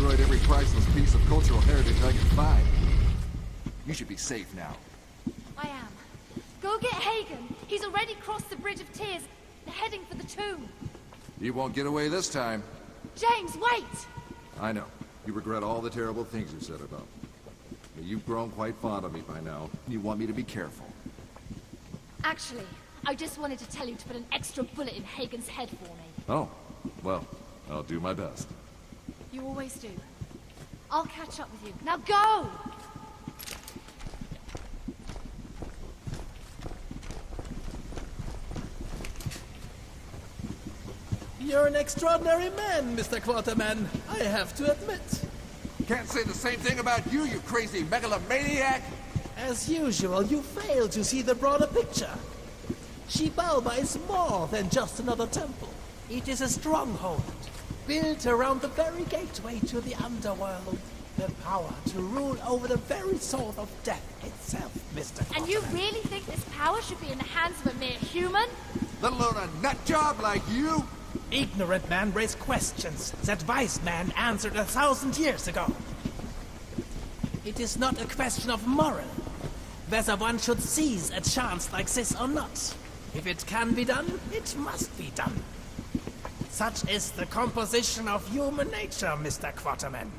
destroyed every priceless piece of cultural heritage I could find. You should be safe now. I am. Go get Hagen. He's already crossed the Bridge of Tears. They're heading for the tomb. He won't get away this time. James, wait! I know. You regret all the terrible things you said about me. But you've grown quite fond of me by now. You want me to be careful. Actually, I just wanted to tell you to put an extra bullet in Hagen's head for me. Oh, well, I'll do my best. You always do. I'll catch up with you. Now go! You're an extraordinary man, Mr. Quatermain, I have to admit. Can't say the same thing about you, you crazy megalomaniac! As usual, you fail to see the broader picture. XIBALBA is more than just another temple. It is a stronghold, built around the very gateway to the underworld. The power to rule over the very source of death itself, Mr. Quatermain. And you really think this power should be in the hands of a mere human? Let alone a nut job like you? Ignorant man raise questions that wise man answered 1,000 years ago. It is not a question of moral, whether one should seize a chance like this or not. If it can be done, it must be done. Such is the composition of human nature, Mr. Quatermain.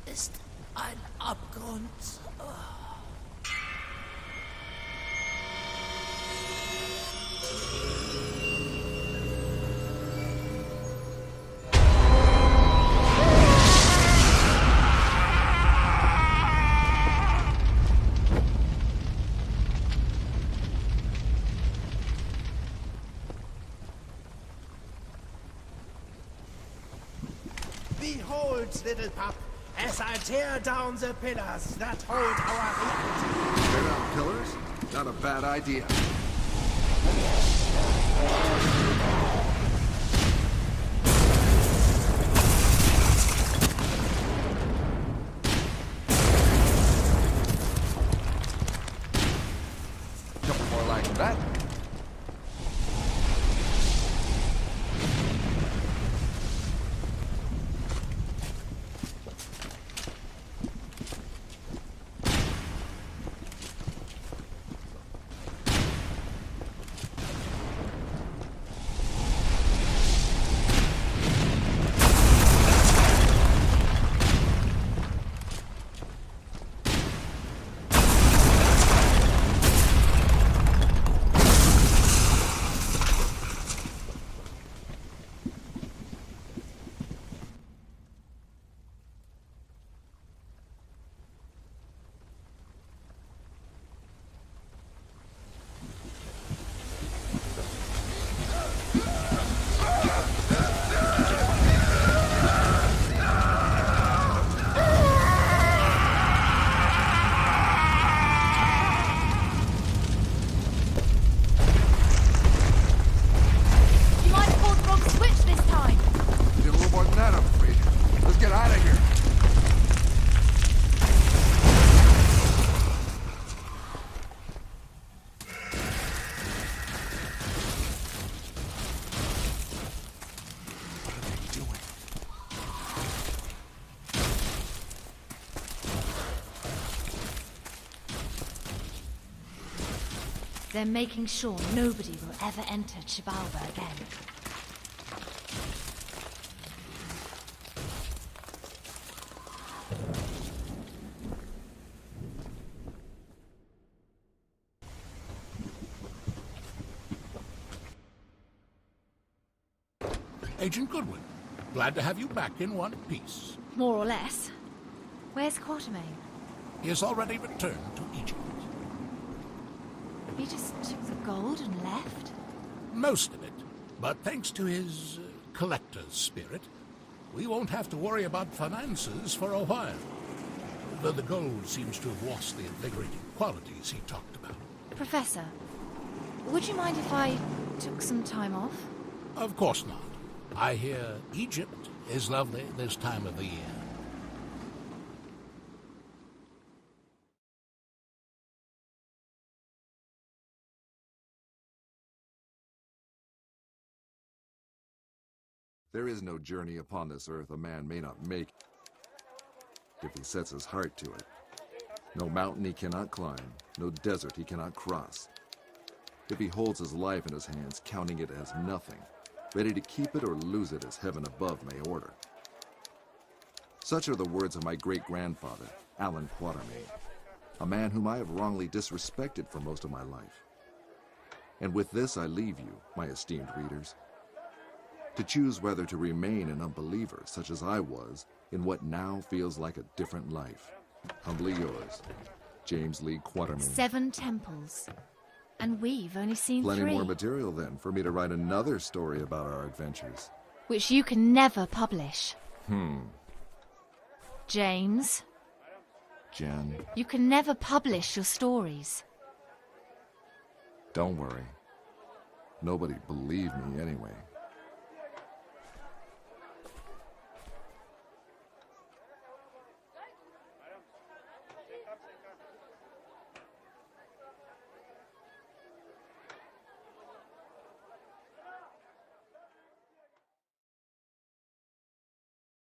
Ist ein Abgrund. Behold, little pup, as I tear down the pillars that hold our reality. Tear down pillars? Not a bad idea. They're making sure nobody will ever enter XIBALBA again. Agent Goodwin, glad to have you back in one piece. More or less. Where's Quatermain? He has already returned to Egypt. He just took the gold and left? Most of it, but thanks to his collector's spirit, we won't have to worry about finances for a while. Though the gold seems to have lost the invigorating qualities he talked about. Professor, would you mind if I took some time off? Of course not. I hear Egypt is lovely this time of the year. There is no journey upon this earth a man may not make if he sets his heart to it. No mountain he cannot climb, no desert he cannot cross. If he holds his life in his hands, counting it as nothing, ready to keep it or lose it as heaven above may order. Such are the words of my great-grandfather, Allan Quatermain, a man whom I have wrongly disrespected for most of my life. And with this I leave you, my esteemed readers, to choose whether to remain an unbeliever, such as I was, in what now feels like a different life. Humbly yours, James Lee Quatermain. 7 temples. And we've only seen Plenty 3. more material, then, for me to write another story about our adventures. Which you can never publish. James, Jen, you can never publish your stories. don't worry. Nobody believed me anyway.